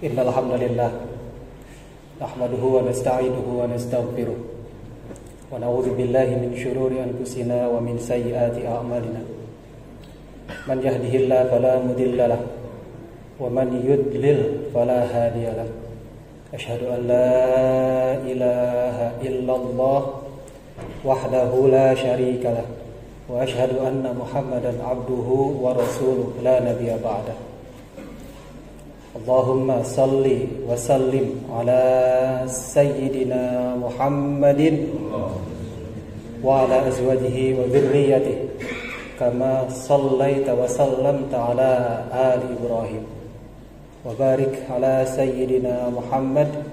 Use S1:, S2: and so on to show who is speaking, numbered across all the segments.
S1: Innal hamdalillah nahmaduhu wa nasta'inuhu wa nastaghfiruh wa na'udzu billahi min shururi anfusina wa min sayyiati a'malina. Man yahdihillahu fala mudilla lahu wa man yudlil fala hadiya lahu. Asyhadu an la ilaha illallah wahdahu la syarika lahu wa asyhadu anna Muhammadan abduhu wa rasuluh la nabiyya ba'dahu. Allahumma salli wa sallim ala sayyidina Muhammadin wa ala azwajihi wa dhurriyyatihi kama sallaita wa sallamta ala ali Ibrahim wa barik ala sayyidina Muhammad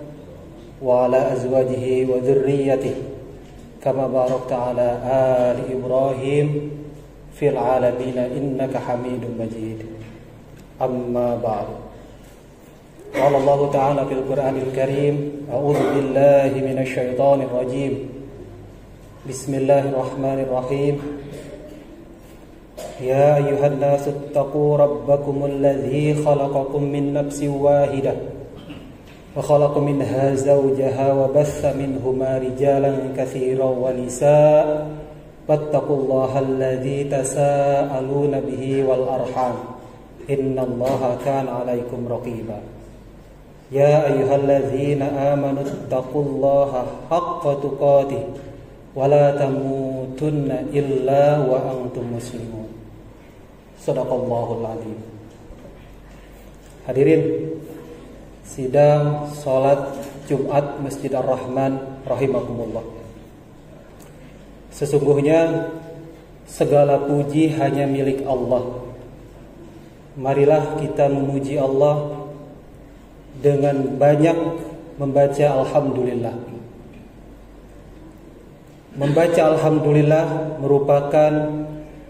S1: wa ala azwajihi wa dhurriyyatihi kama barakta ala ali Ibrahim fil alamin innaka Hamidum Majid. Amma ba'du. Qala Allah Ta'ala fil Qur'anil Karim, a'udzu billahi minasy syaithanir rajim. Bismillahirrahmanirrahim. Ya ayyuhan nasu ittaqu rabbakumul ladzi khalaqakum min nafsin wahidah wa khalaqa minha zawjaha wa bassa minhuma rijalan katsiran wa nisaa wattaqullaha alladzi tasaaluna bihi wal arham innallaha kana 'alaikum raqiba. Ya ayyuhalladzina amanu taqullaha haqqa tuqatih wa la tamutunna illa wa antum muslimun. Shadaqallahul azim. Hadirin sidang salat Jumat Masjid Ar-Rahman rahimakumullah. Sesungguhnya segala puji hanya milik Allah. Marilah kita memuji Allah dengan banyak membaca alhamdulillah. Membaca alhamdulillah merupakan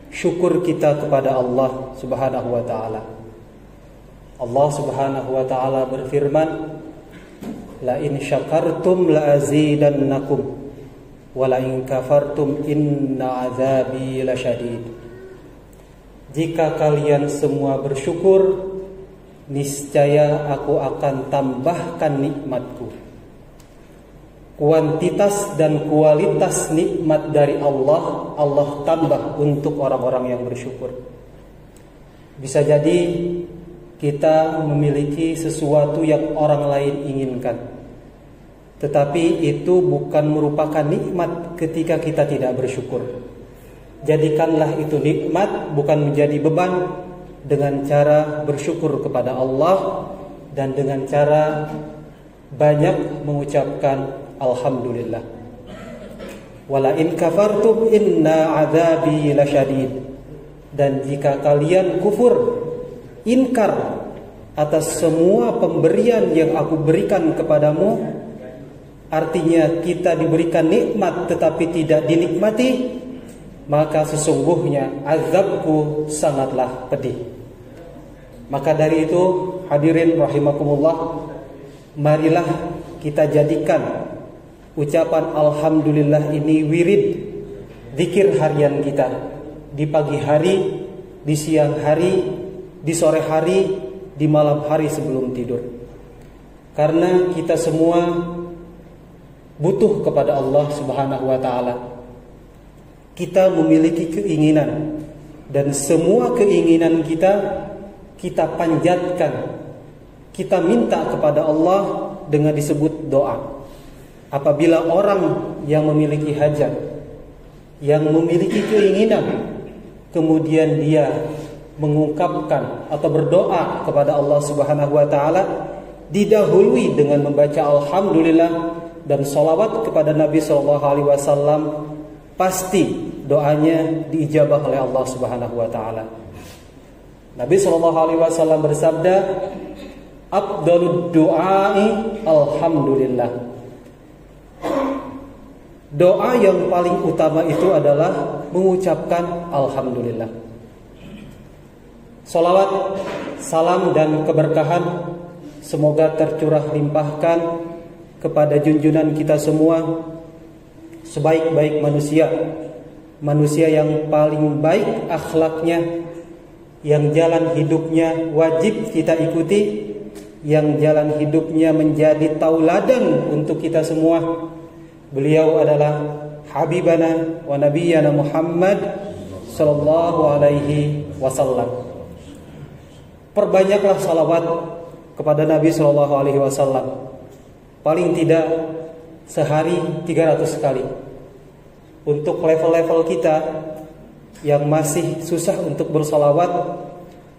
S1: syukur kita kepada Allah Subhanahu wa taala. Allah Subhanahu wa taala berfirman, "La in syakartum la azidannakum wa la in kafartum inna azabi lasyadid." Jika kalian semua bersyukur, niscaya aku akan tambahkan nikmatku. Kuantitas dan kualitas nikmat dari Allah, Allah tambah untuk orang-orang yang bersyukur. Bisa jadi kita memiliki sesuatu yang orang lain inginkan, tetapi itu bukan merupakan nikmat ketika kita tidak bersyukur. Jadikanlah itu nikmat, bukan menjadi beban, dengan cara bersyukur kepada Allah dan dengan cara banyak mengucapkan alhamdulillah. Wala in kafartum inna adzabi lasyadid. Dan jika kalian kufur, inkar atas semua pemberian yang aku berikan kepadamu, artinya kita diberikan nikmat tetapi tidak dinikmati, maka sesungguhnya azabku sangatlah pedih. Maka dari itu, hadirin rahimakumullah, marilah kita jadikan ucapan alhamdulillah ini wirid, zikir harian kita, di pagi hari, di siang hari, di sore hari, di malam hari sebelum tidur. Karena kita semua butuh kepada Allah Subhanahu wa taala. Kita memiliki keinginan, dan semua keinginan kita panjatkan, kita minta kepada Allah dengan disebut doa. Apabila orang yang memiliki hajat, yang memiliki keinginan, kemudian dia mengungkapkan atau berdoa kepada Allah Subhanahu wa taala, didahului dengan membaca alhamdulillah dan salawat kepada Nabi sallallahu alaihi wasallam, pasti doanya diijabah oleh Allah Subhanahu wa taala. Nabi sallallahu alaihi wasallam bersabda, "Afdhalud du'ai alhamdulillah." Doa yang paling utama itu adalah mengucapkan alhamdulillah. Salawat, salam dan keberkahan semoga tercurah limpahkan kepada junjungan kita semua, sebaik-baik manusia, manusia yang paling baik akhlaknya, yang jalan hidupnya wajib kita ikuti, yang jalan hidupnya menjadi tauladan untuk kita semua. Beliau adalah habibana wa nabiyyana Muhammad sallallahu alaihi wasallam. Perbanyaklah salawat kepada Nabi sallallahu alaihi wasallam. Paling tidak sehari 300 kali. Untuk level-level kita yang masih susah untuk bersalawat,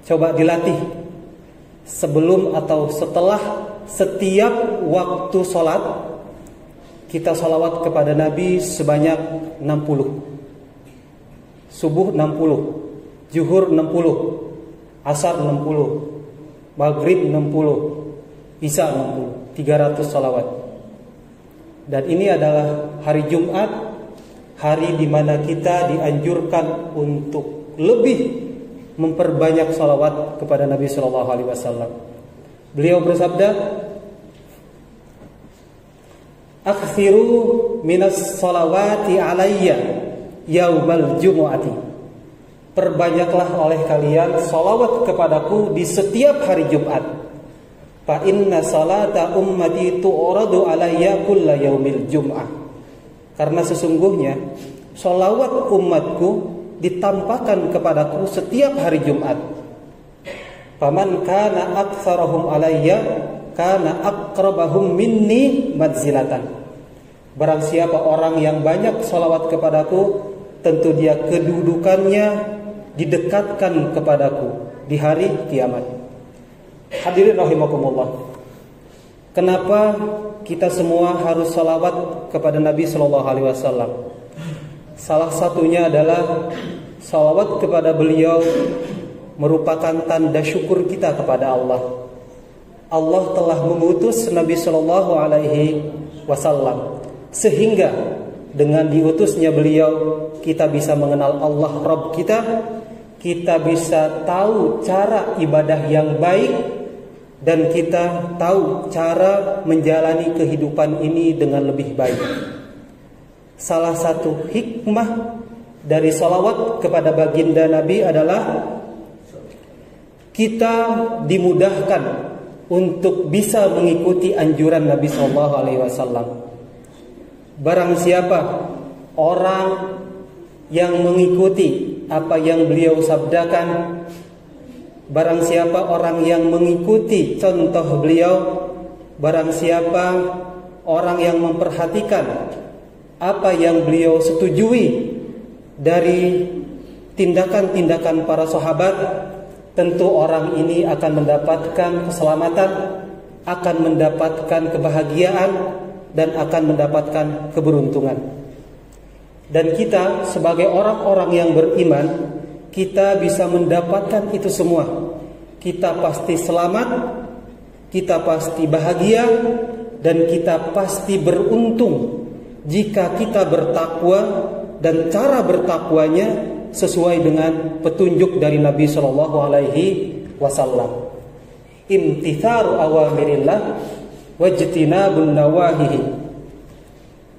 S1: coba dilatih sebelum atau setelah setiap waktu sholat, kita salawat kepada Nabi sebanyak 60. Subuh 60, zuhur 60, asar 60, maghrib 60, isya 60, 300 salawat. Dan ini adalah hari Jumat, hari di mana kita dianjurkan untuk lebih memperbanyak salawat kepada Nabi Sallallahu Alaihi Wasallam. Beliau bersabda, "Aktsiru minas salawati alayya yaumal jumu'ati." Perbanyaklah oleh kalian salawat kepadaku di setiap hari Jumat. Fa inna salata ummati tu'radu alayya kulla yaumil jum'ah. Karena sesungguhnya salawat umatku ditampakkan kepadaku setiap hari Jumat. Faman kana aktsarahum alayya kana aqrabahum minni manzilatan. Barang siapa orang yang banyak salawat kepadaku, tentu dia kedudukannya didekatkan kepadaku di hari kiamat. Hadirin rahimakumullah. Kenapa kita semua harus salawat kepada Nabi Sallallahu Alaihi Wasallam? Salah satunya adalah salawat kepada beliau merupakan tanda syukur kita kepada Allah. Allah telah mengutus Nabi Sallallahu Alaihi Wasallam, sehingga dengan diutusnya beliau kita bisa mengenal Allah Rabb kita, kita bisa tahu cara ibadah yang baik, dan kita tahu cara menjalani kehidupan ini dengan lebih baik. Salah satu hikmah dari salawat kepada baginda Nabi adalah kita dimudahkan untuk bisa mengikuti anjuran Nabi Sallallahu Alaihi Wasallam. Barang siapa orang yang mengikuti apa yang beliau sabdakan, barang siapa orang yang mengikuti contoh beliau, barang siapa orang yang memperhatikan apa yang beliau setujui dari tindakan-tindakan para sahabat, tentu orang ini akan mendapatkan keselamatan, akan mendapatkan kebahagiaan, dan akan mendapatkan keberuntungan. Dan kita sebagai orang-orang yang beriman, kita bisa mendapatkan itu semua. Kita pasti selamat, kita pasti bahagia, dan kita pasti beruntung jika kita bertakwa dan cara bertakwanya sesuai dengan petunjuk dari Nabi Sallallahu Alaihi Wasallam. Imtitharu awamirillah wajtinabun nawahihi.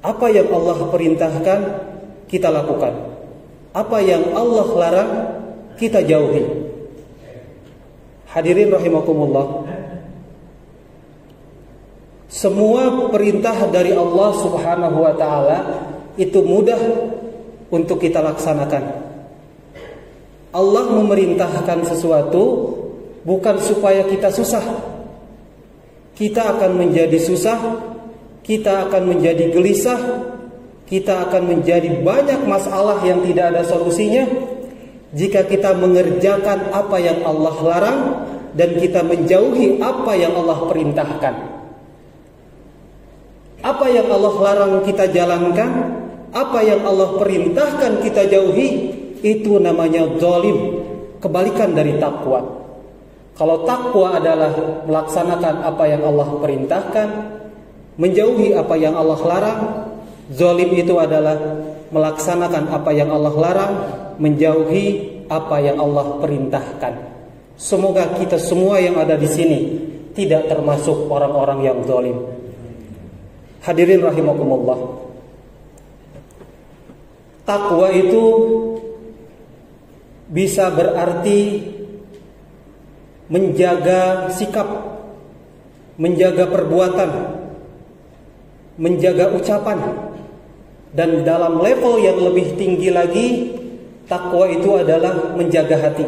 S1: Apa yang Allah perintahkan kita lakukan, apa yang Allah larang kita jauhi. Hadirin rahimakumullah, semua perintah dari Allah Subhanahu wa taala itu mudah untuk kita laksanakan. Allah memerintahkan sesuatu bukan supaya kita susah. Kita akan menjadi susah, kita akan menjadi gelisah, kita akan menjadi banyak masalah yang tidak ada solusinya jika kita mengerjakan apa yang Allah larang dan kita menjauhi apa yang Allah perintahkan. Apa yang Allah larang kita jalankan, apa yang Allah perintahkan kita jauhi, itu namanya zalim, kebalikan dari takwa. Kalau takwa adalah melaksanakan apa yang Allah perintahkan, menjauhi apa yang Allah larang, zalim itu adalah melaksanakan apa yang Allah larang, menjauhi apa yang Allah perintahkan. Semoga kita semua yang ada di sini tidak termasuk orang-orang yang zalim. Hadirin rahimakumullah. Takwa itu bisa berarti menjaga sikap, menjaga perbuatan, menjaga ucapan, dan dalam level yang lebih tinggi lagi, takwa itu adalah menjaga hati.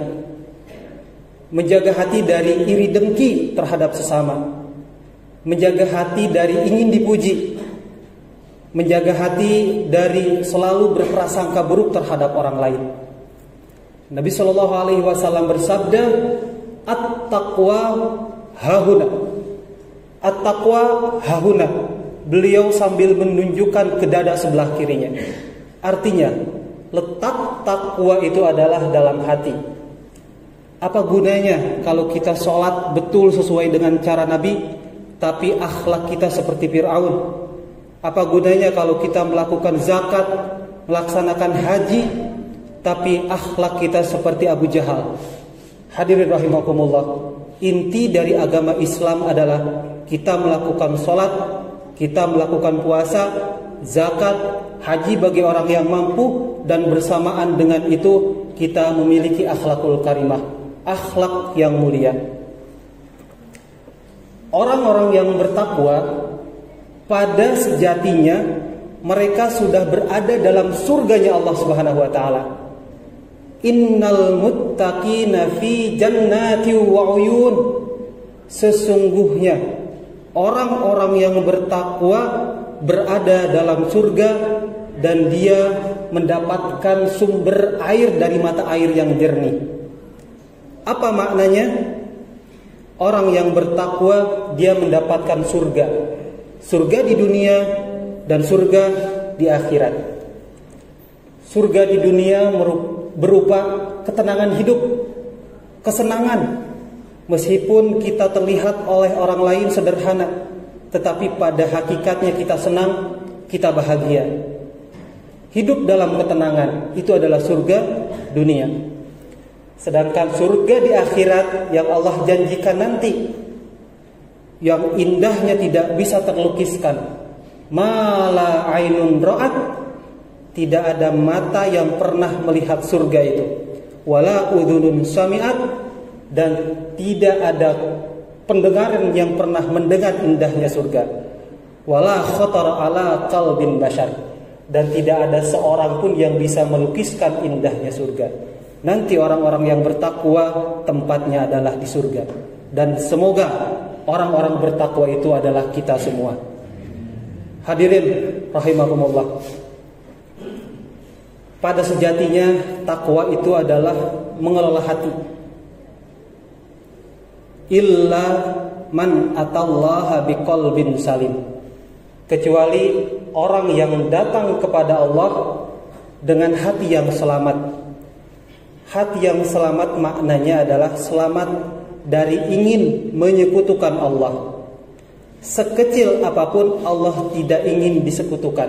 S1: Menjaga hati dari iri dengki terhadap sesama, menjaga hati dari ingin dipuji, menjaga hati dari selalu berprasangka buruk terhadap orang lain. Nabi Shallallahu Alaihi Wasallam bersabda, "At-taqwa hahuna, at-taqwa hahuna." Beliau sambil menunjukkan ke dada sebelah kirinya. Artinya, letak takwa itu adalah dalam hati. Apa gunanya kalau kita sholat betul sesuai dengan cara Nabi, tapi akhlak kita seperti Fir'aun? Apa gunanya kalau kita melakukan zakat, melaksanakan haji, tapi akhlak kita seperti Abu Jahal? Hadirin rahimakumullah, inti dari agama Islam adalah kita melakukan sholat, kita melakukan puasa, zakat, haji bagi orang yang mampu, dan bersamaan dengan itu kita memiliki akhlakul karimah, akhlak yang mulia. Orang-orang yang bertakwa pada sejatinya mereka sudah berada dalam surganya Allah Subhanahu wa taala. Innal muttaqina fi jannati wa uyun. Sesungguhnya orang-orang yang bertakwa berada dalam surga dan dia mendapatkan sumber air dari mata air yang jernih. Apa maknanya? Orang yang bertakwa dia mendapatkan surga. Surga di dunia dan surga di akhirat. Surga di dunia berupa ketenangan hidup, kesenangan. Meskipun kita terlihat oleh orang lain sederhana, tetapi pada hakikatnya kita senang, kita bahagia. Hidup dalam ketenangan itu adalah surga dunia. Sedangkan surga di akhirat yang Allah janjikan nanti, yang indahnya tidak bisa terlukiskan, mala ainun ra'at, tidak ada mata yang pernah melihat surga itu, wala udhunun sami'at, dan tidak ada pendengaran yang pernah mendengar indahnya surga, wala khatara ala qalbin bashar, dan tidak ada seorang pun yang bisa melukiskan indahnya surga. Nanti orang-orang yang bertakwa tempatnya adalah di surga. Dan semoga orang-orang bertakwa itu adalah kita semua. Hadirin rahimakumullah, pada sejatinya takwa itu adalah mengelola hati. Illa man atallaha biqalbin salim. Kecuali orang yang datang kepada Allah dengan hati yang selamat. Hati yang selamat maknanya adalah selamat dari ingin menyekutukan Allah. Sekecil apapun Allah tidak ingin disekutukan.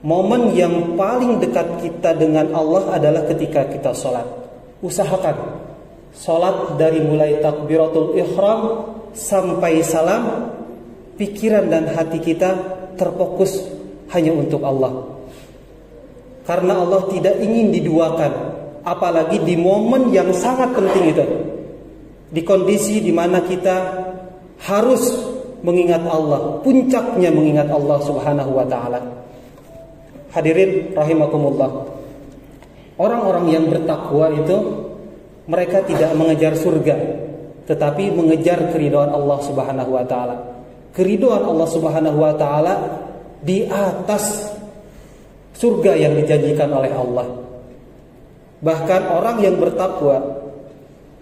S1: Momen yang paling dekat kita dengan Allah adalah ketika kita sholat. Usahakan sholat dari mulai takbiratul ihram sampai salam, pikiran dan hati kita terfokus hanya untuk Allah. Karena Allah tidak ingin diduakan, apalagi di momen yang sangat penting itu, di kondisi di mana kita harus mengingat Allah, puncaknya mengingat Allah Subhanahu wa taala. Hadirin rahimakumullah, orang-orang yang bertakwa itu mereka tidak mengejar surga, tetapi mengejar keridhaan Allah Subhanahu wa taala. Keridhaan Allah Subhanahu wa taala di atas surga yang dijanjikan oleh Allah. Bahkan orang yang bertakwa,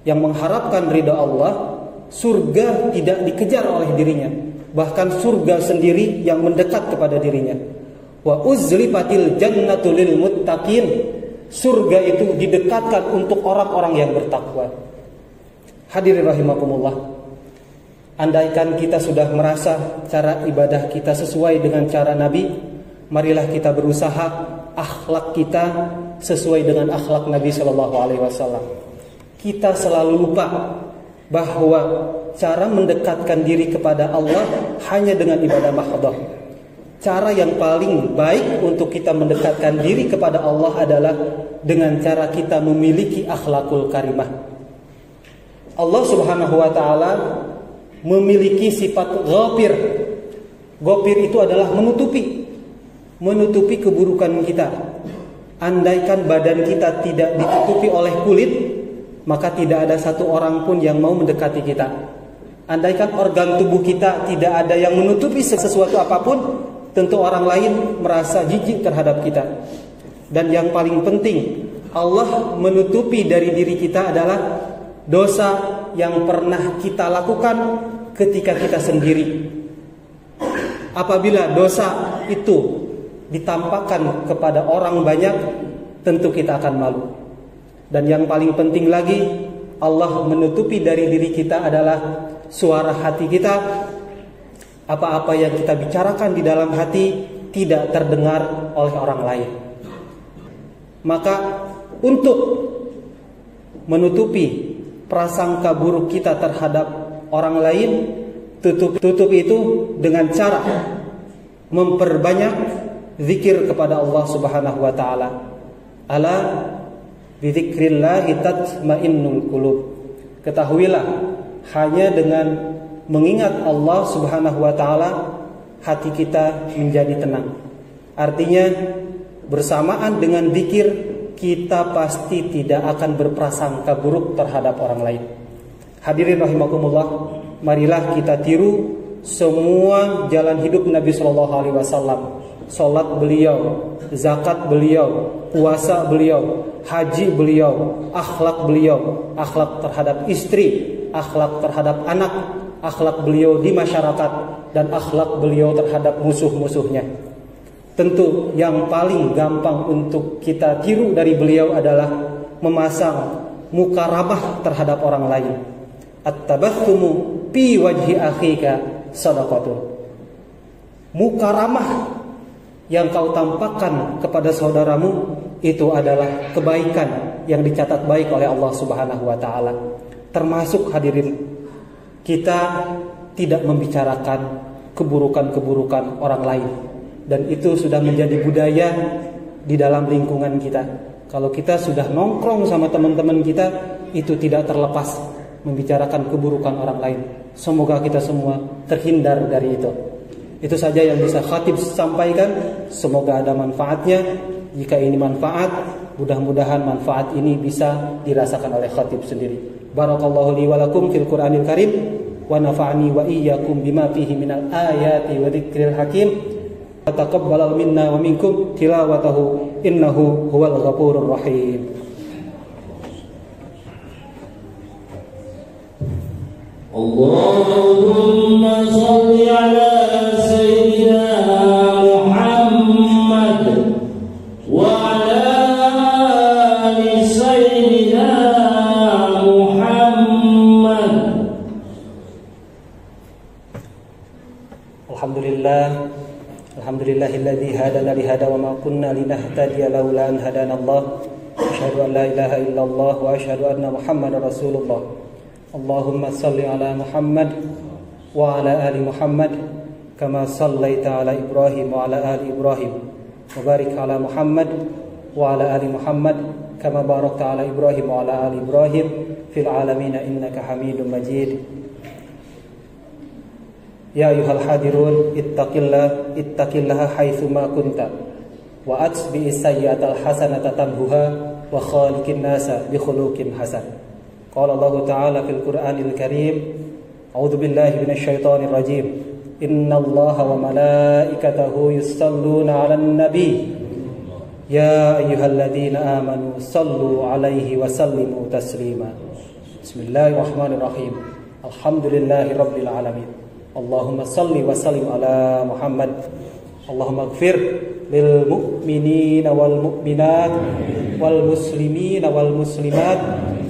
S1: yang mengharapkan ridha Allah, surga tidak dikejar oleh dirinya, bahkan surga sendiri yang mendekat kepada dirinya. Wa uzlifatil jannatu lil muttaqin. Surga itu didekatkan untuk orang-orang yang bertakwa. Hadirin rahimakumullah, andaikan kita sudah merasa cara ibadah kita sesuai dengan cara Nabi, marilah kita berusaha akhlak kita sesuai dengan akhlak Nabi Shallallahu Alaihi Wasallam. Kita selalu lupa bahwa cara mendekatkan diri kepada Allah hanya dengan ibadah mahdoh. Cara yang paling baik untuk kita mendekatkan diri kepada Allah adalah dengan cara kita memiliki akhlakul karimah. Allah Subhanahu wa taala memiliki sifat ghafir. Ghafir itu adalah menutupi keburukan kita. Andaikan badan kita tidak ditutupi oleh kulit, maka tidak ada satu orang pun yang mau mendekati kita. Andaikan organ tubuh kita tidak ada yang menutupi sesuatu apapun, tentu orang lain merasa jijik terhadap kita. Dan yang paling penting, Allah menutupi dari diri kita adalah dosa yang pernah kita lakukan ketika kita sendiri. Apabila dosa itu ditampakkan kepada orang banyak, tentu kita akan malu. Dan yang paling penting lagi, Allah menutupi dari diri kita adalah suara hati kita. Apa-apa yang kita bicarakan di dalam hati tidak terdengar oleh orang lain. Maka untuk menutupi prasangka buruk kita terhadap orang lain, tutup itu dengan cara memperbanyak zikir kepada Allah Subhanahu wa taala. Ala bidzikrillahi tatmainnul qulub. Ketahuilah, hanya dengan mengingat Allah Subhanahu wa taala hati kita menjadi tenang. Artinya bersamaan dengan zikir kita pasti tidak akan berprasangka buruk terhadap orang lain. Hadirin rahimakumullah, marilah kita tiru semua jalan hidup Nabi sallallahu alaihi wasallam. Salat beliau, zakat beliau, puasa beliau, haji beliau, akhlak terhadap istri, akhlak terhadap anak, akhlak beliau di masyarakat, dan akhlak beliau terhadap musuh-musuhnya. Tentu yang paling gampang untuk kita tiru dari beliau adalah memasang muka ramah terhadap orang lain. At-tabathumu fi wajhi akhika shadaqatun. Muka ramah yang kau tampakkan kepada saudaramu itu adalah kebaikan yang dicatat baik oleh Allah Subhanahu wa taala. Termasuk hadirin, kita tidak membicarakan keburukan-keburukan orang lain. Dan itu sudah menjadi budaya di dalam lingkungan kita. Kalau kita sudah nongkrong sama teman-teman kita, itu tidak terlepas membicarakan keburukan orang lain. Semoga kita semua terhindar dari itu. Itu saja yang bisa khatib sampaikan. Semoga ada manfaatnya. Jika ini manfaat, mudah-mudahan manfaat ini bisa dirasakan oleh khatib sendiri. Barakallahu li wa lakum fil Qur'anil Karim, wa nafa'ani wa iyyakum bima fihi minal ayati wa dzikril hakim. Taqabbalal minna wa minkum tilawatahu innahu huwal ghafurur rahim.
S2: Allahumma shalli ala sayyidina Muhammad wa ala ali sayyidina Muhammad.
S1: Alhamdulillahilladzi hadana li hada wa ma kunna linahtadiya laula an hadana Allah. Asyhadu an la ilaha illallah wa asyhadu anna Muhammadar Rasulullah. Allahumma salli ala Muhammad wa ala ali Muhammad kama sallaita ala Ibrahim wa ala ali Ibrahim wa barik ala Muhammad wa ala ali Muhammad kama barakta ala Ibrahim wa ala ali Ibrahim fil alamin innaka Hamidum Majid. Ya ayyuhal hadirun ittaqillaha haitsu ma kunta wa atbi'is sayyi'atal hasanata tamhuha wa khaliqin nasa bi khuluqin hasan. Qala Allah Ta'ala fil Qur'anil Karim, a'udzu billahi minasy syaithanir rajim. Innallaha wa malaikatahu yusholluna 'alan nabi. Ya ayyuhalladzina amanu shallu 'alaihi wa sallimu taslima. Bismillahirrahmanirrahim. Alhamdulillahirabbil alamin. Allahumma salli wa sallim ala Muhammad. Allahumma ighfir lil mu'minina wal mu'minat wal muslimina wal muslimat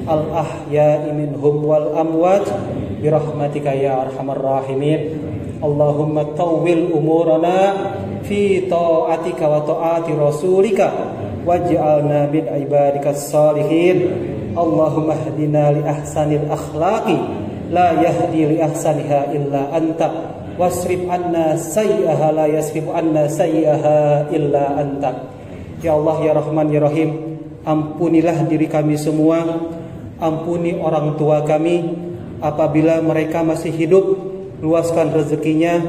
S1: al ahya'i minhum wal amwat bi rahmatika ya arhamar rahimin. Allahumma tawwil umurana fi ta'atika wa ta'ati rasulika waj'alna min ibadikas salihin. Allahumma hdina li ahsanil akhlaqi la yahdi li ahsaniha illa anta wasrif anna sayyi'aha la yasrif anna sayyi'aha illa anta. Ya Allah ya Rahman ya Rahim, ampunilah diri kami semua, ampuni orang tua kami, apabila mereka masih hidup, luaskan rezekinya,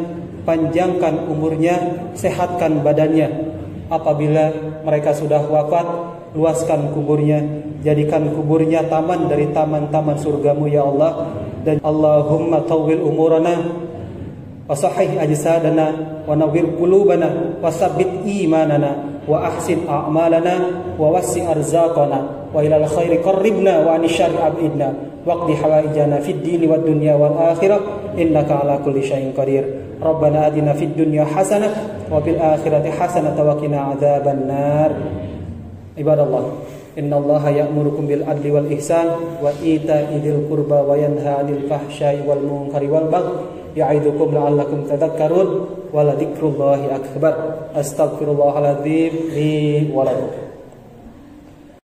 S1: panjangkan umurnya, sehatkan badannya. Apabila mereka sudah wafat, luaskan kuburnya, jadikan kuburnya taman dari taman-taman surgamu ya Allah. Dan Allahumma tawwil umurana wa sahih ajsadana wa nawwir qulubana wa sabbit imanana wa ahsin a'malana wa wassi arzaqana wa ilal khairi qarribna wa anil syarri abidna waqdi hawaijana fid dini wad dunya wal akhirah innaka ala kulli syai'in qadir. Rabbana atina fid dunya hasanah wa fil akhirati hasanah wa qina adzaban nar. Ibadallah, innallaha ya'murukum bil adli wal ihsan wa ita'i dzil qurba wa yanha 'anil fahsya'i wal munkari wal baghi ya'idukum la'allakum tadhakkarun wa la dzikrullahi akbar. Astaghfirullahaladzim li wa lakum.